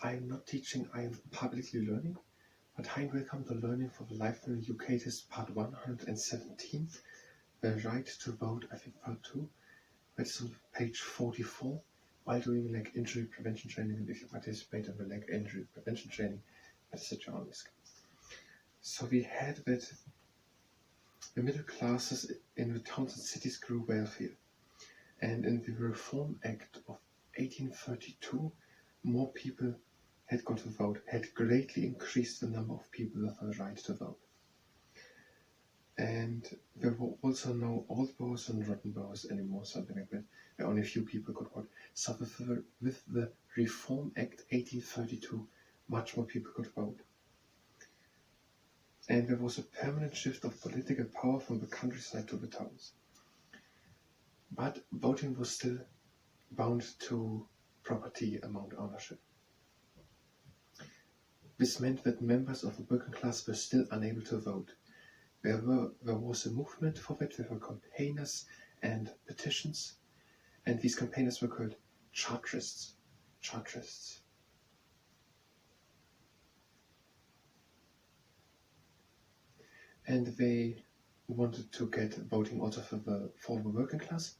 I'm not teaching, I'm publicly learning. But hi and welcome to Learning for the Lifelong UK Test Part 117, the right to vote, I think Part 2. That's on page 44, while doing leg injury prevention training, and if you participate in the leg injury prevention training, that's at your own risk. So we had that the middle classes in the towns and cities grew welfare, and in the Reform Act of 1832, more people had got to vote, had greatly increased the number of people with the right to vote. And there were also no old boroughs and rotten boroughs anymore, something like that, where only a few people could vote. So with the Reform Act 1832, much more people could vote. And there was a permanent shift of political power from the countryside to the towns. But voting was still bound to property amount ownership. This meant that members of the working class were still unable to vote. There was a movement for that. There were campaigners and petitions, and these campaigners were called Chartrists. And they wanted to get voting also for the working class,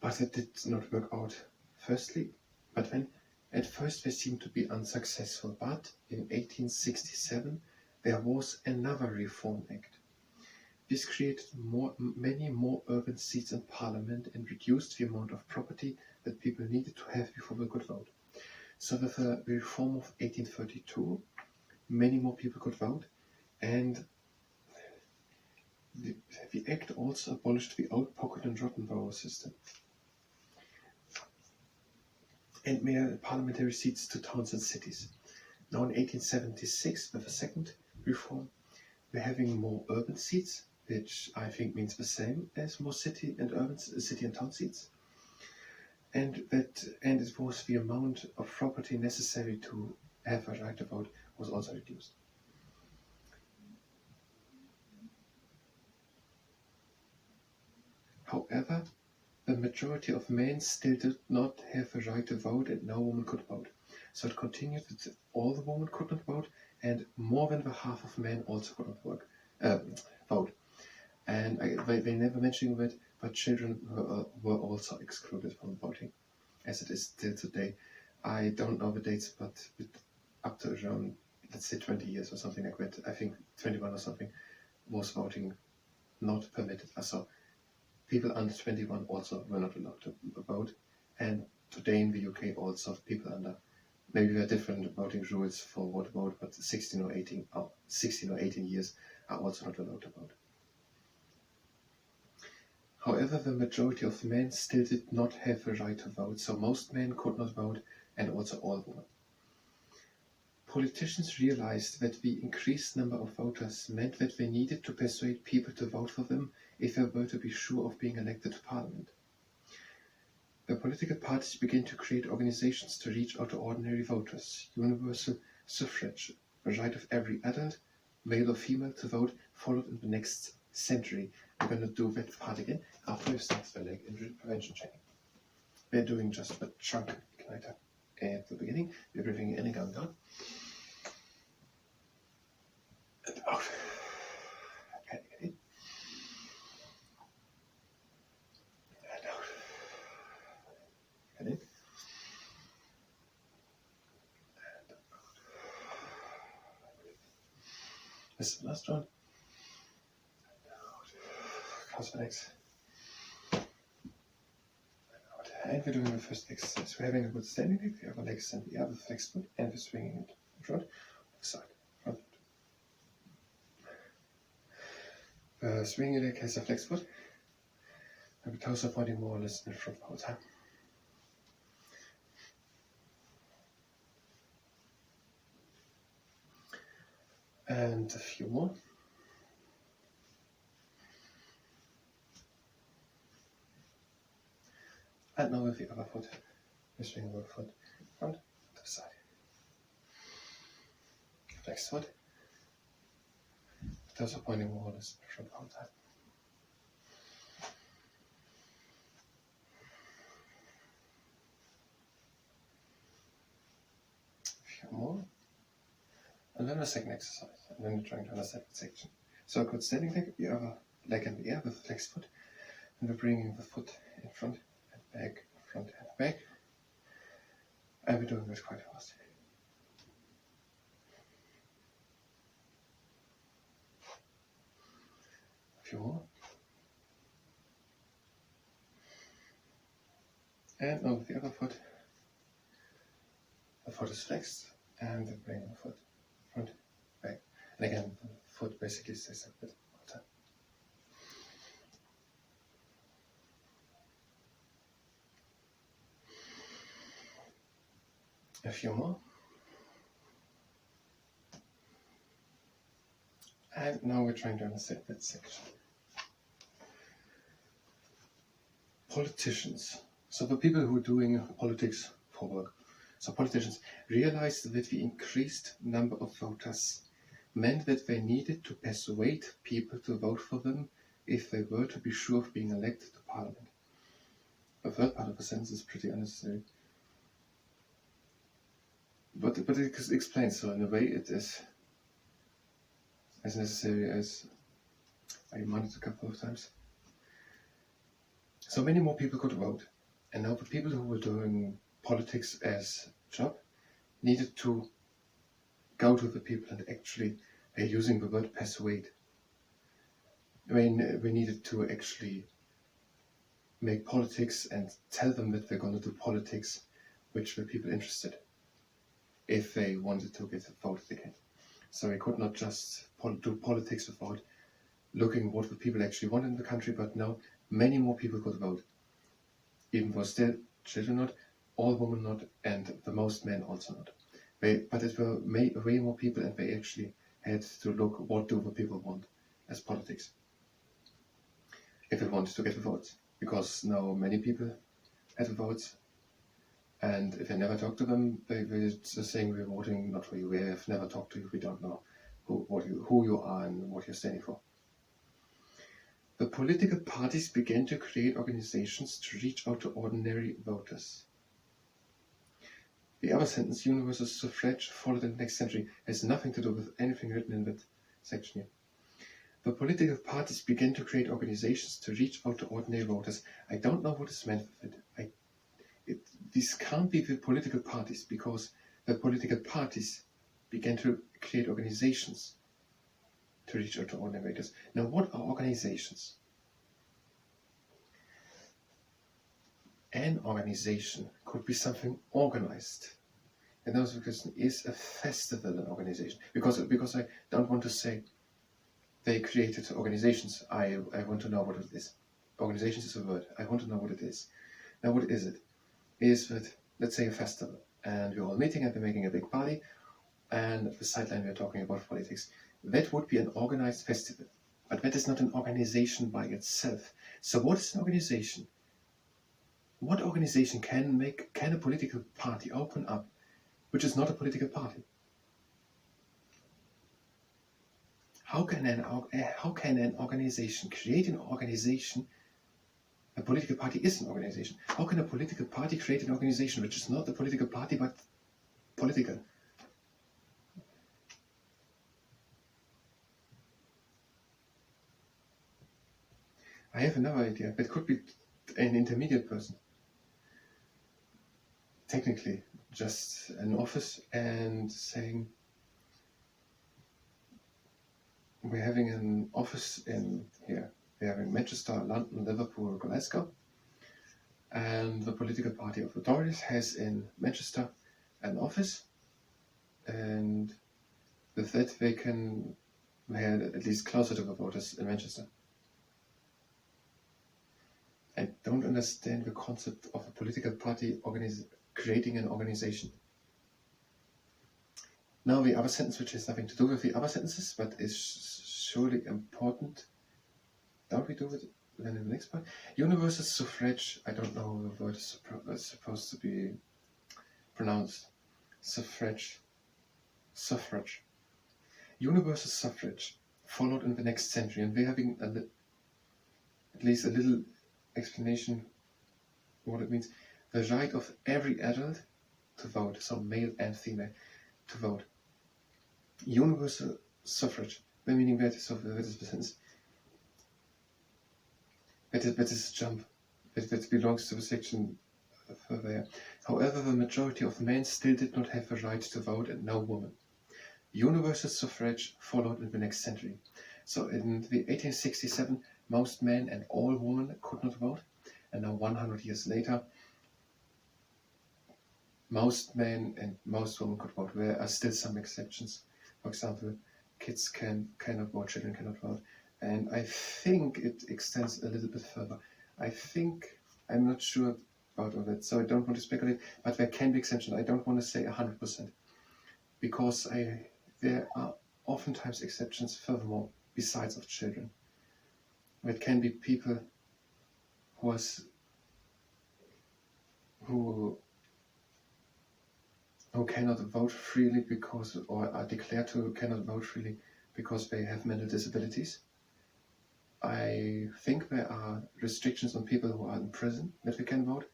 but it did not work out firstly. But then, at first they seemed to be unsuccessful, but in 1867 there was another Reform Act. This created many more urban seats in Parliament and reduced the amount of property that people needed to have before they could vote. So with the reform of 1832, many more people could vote, and the Act also abolished the old pocket and rotten borough system and made parliamentary seats to towns and cities. Now in 1876, with the second reform, we're having more urban seats, which I think means the same as more city and town seats. And it was the amount of property necessary to have a right to vote was also reduced. However, the majority of men still did not have a right to vote, and no woman could vote. So it continued that all the women could not vote, and more than the half of men also could not vote. And they never mentioned that, but children were also excluded from voting, as it is still today. I don't know the dates, but up to around, let's say 20 years or something like that, I think 21 or something, was voting not permitted. So people under 21 also were not allowed to vote. And today in the UK also people under, maybe there are different voting rules for what vote, but 16 or 18 years are also not allowed to vote. However, the majority of men still did not have the right to vote, so most men could not vote, and also all women. Politicians realized that the increased number of voters meant that they needed to persuade people to vote for them if they were to be sure of being elected to Parliament. The political parties began to create organizations to reach out to ordinary voters. Universal suffrage, the right of every adult, male or female, to vote, followed in the next century. We're going to do that part again after we start the leg injury prevention training. We're doing just the trunk igniter at the beginning. We're breathing in and going down. And out. And in. And out. And in. And out. This is the last one. Cross the legs. And we're doing the first exercise. We're having a good standing leg, the other legs and the other flexed foot, and we're swinging it in front, side, front. The swinging leg has a flexed foot, and the toes are pointing more or less in front the whole time. And a few more. And now with the other foot, we're swinging the foot front to the side. Flexed foot. Toes are pointing more or less from the whole time. And then the second exercise, and then you're trying to understand the section. So good standing leg, the other leg in the air with the flexed foot, and we're bringing the foot in front and back, front and back, and we're doing this quite fast. A few more. And now with the other foot, the foot is flexed, and we bring the foot front, back, and again the foot basically stays like that all the time. A few more. And now we're trying to understand that section. Politicians. So the people who are doing politics for work. So politicians realized that the increased number of voters meant that they needed to persuade people to vote for them if they were to be sure of being elected to parliament. The third part of the sentence is pretty unnecessary. But it explains, so in a way it is as necessary as I reminded a couple of times. So many more people could vote, and now the people who were doing politics as a job needed to go to the people and actually, using the word persuade, we needed to actually make politics and tell them that they're going to do politics which the people interested if they wanted to get voted again. So we could not just do politics without looking what the people actually want in the country, but now many more people could vote. Even though still children not, all women not, and the most men also not. But it were way more people, and they actually had to look what do the people want as politics if they wanted to get the votes. Because now many people had the votes, and if I never talk to them, they're just saying we're voting not for you. We have never talked to you. We don't know who you are and what you're standing for. The political parties began to create organizations to reach out to ordinary voters. The other sentence, universal suffrage, followed in the next century, has nothing to do with anything written in that section here. The political parties began to create organizations to reach out to ordinary voters. I don't know what is meant with it. This can't be the political parties, because the political parties began to create organizations to reach out to ordinary voters. Now, what are organizations? An organization could be something organized. And those question, is a festival an organization? Because I don't want to say they created organizations. I want to know what it is. Organizations is a word. I want to know what it is. Now, what is it? Is that, let's say, a festival, and we're all meeting and we're making a big party, and at the sideline we're talking about politics. That would be an organized festival, but that is not an organization by itself. So what is an organization? What organization can a political party open up, which is not a political party? How can an organization create an organization? A political party is an organization. How can a political party create an organization which is not a political party but political? I have another idea. It could be an intermediate person. Technically, just an office and saying, we're having an office in here. We're having Manchester, London, Liverpool, Glasgow. And the political party of the Tories has in Manchester an office. And with that they can head at least closer to the voters in Manchester. I don't understand the concept of a political party creating an organization. Now the other sentence, which has nothing to do with the other sentences, but is surely important. Don't we do it then in the next part? Universal suffrage, I don't know how the word is supposed to be pronounced. Suffrage. Universal suffrage followed in the next century, and we're having at least a little explanation what it means. The right of every adult to vote, so male and female, to vote. Universal suffrage. Meaning wer ist business? That is jump. That belongs to the section there. However, the majority of men still did not have the right to vote and no women. Universal suffrage followed in the next century. So in the 1867, most men and all women could not vote. And now 100 years later, most men and most women could vote. There are still some exceptions. For example, kids cannot vote, children cannot vote. And I think it extends a little bit further. I'm not sure about all that, so I don't want to speculate, but there can be exceptions. I don't want to say 100%, because there are oftentimes exceptions furthermore, besides of children. It can be people who cannot vote freely or are declared to cannot vote freely because they have mental disabilities. I think there are restrictions on people who are in prison that they can vote,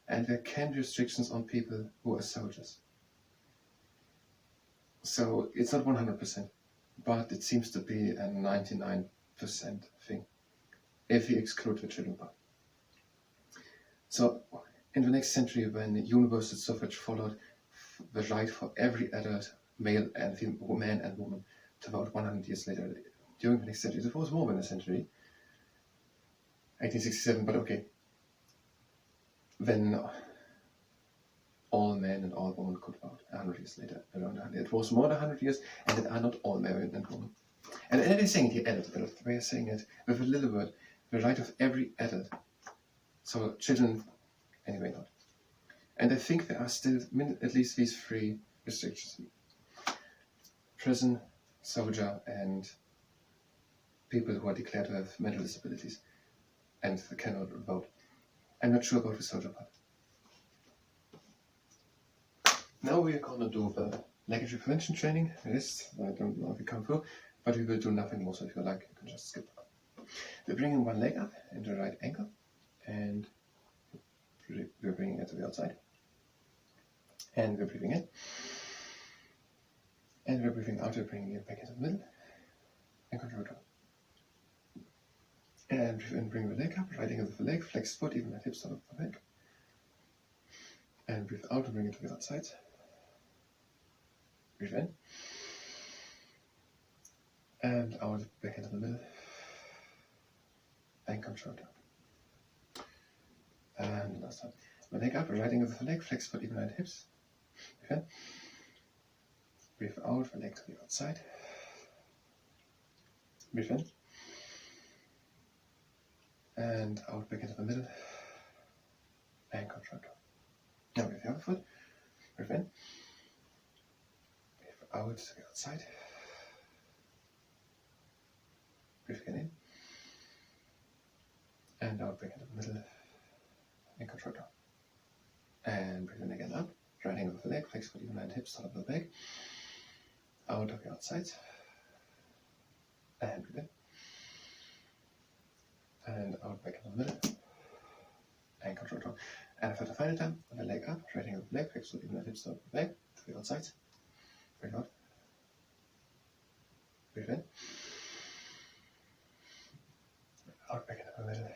and there can be restrictions on people who are soldiers. So it's not 100%, but it seems to be a 99% thing, if you exclude the children part. So in the next century, when universal suffrage followed, the right for every adult male and female, man and woman to vote 100 years later, during the next century, it was more than a century, 1867, but okay, when all men and all women could vote 100 years later, around 100. It was more than 100 years, and it are not all men and women. And they're saying it here, adult, they are saying it with a little word, the right of every adult. So children, anyway not. And I think there are still at least these three restrictions: prison, soldier, and people who are declared to have mental disabilities and cannot vote. I'm not sure about the soldier part. Now we are going to do the leg injury prevention training. Yes, I don't know if we come through, but we will do nothing more, so if you like, you can just skip. We're bringing one leg up into the right ankle, and we're bringing it to the outside. And we're breathing in. And we're breathing out, we're bringing it back into the middle. And control down. And breathe in, bring the leg up, right angle of the leg, flex foot, even the hips out of the leg. And breathe out and bring it to the outside. Breathe in. And out, back into the middle. And control down. And last time. The leg up, right angle of the leg, flex foot, even the hips. Breathe in. Breathe out, the leg to the outside. Breathe in. And out, back into the middle. And control down. Now with the other foot. Breathe in. Breathe out to the outside. Breathe again in. And out, back into the middle. And control down. And breathe in again up. Right angle of the leg, flex foot, even and hips, start up the back. Out of the outside. And breathe in. And out, back in the middle. And control down. And for the final time, on the leg up, right angle of the leg, flex foot, even and hips, start up the back, to the outside. Breathe out. Breathe in. Out, back into the middle.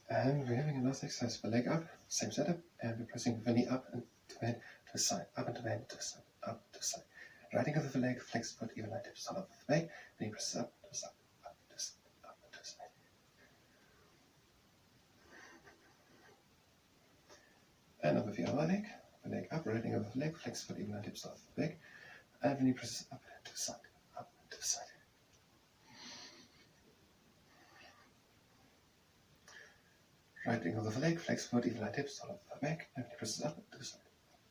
And we're having a last exercise, the leg up, same setup, and we're pressing the knee up and to the hand to the side, up and to the hand to the side, up to the side. Right angle of the leg, flex foot, even line tips, top of the back, then you press up to the side, up to the side, up to the side. And up with the other leg, the leg up, right angle of the leg, flex foot, even line tips, top of the back, and then you press up to the side, up to the side. Right angle of the leg, flex foot, even line tips, top of the back, and he presses up to the side,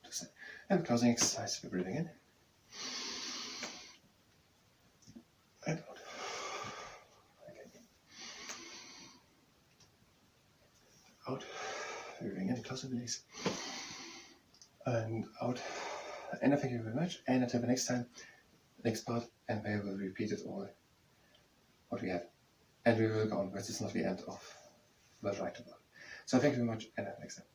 to the side. And closing exercise, we're breathing in. And out. Okay. Out. Breathing in, closing the legs. And out. And I thank you very much. And until the next time, next part, and we will repeat it all, what we have. And we will go on, but it's not the end of the right to vote. So thank you very much, and until next time.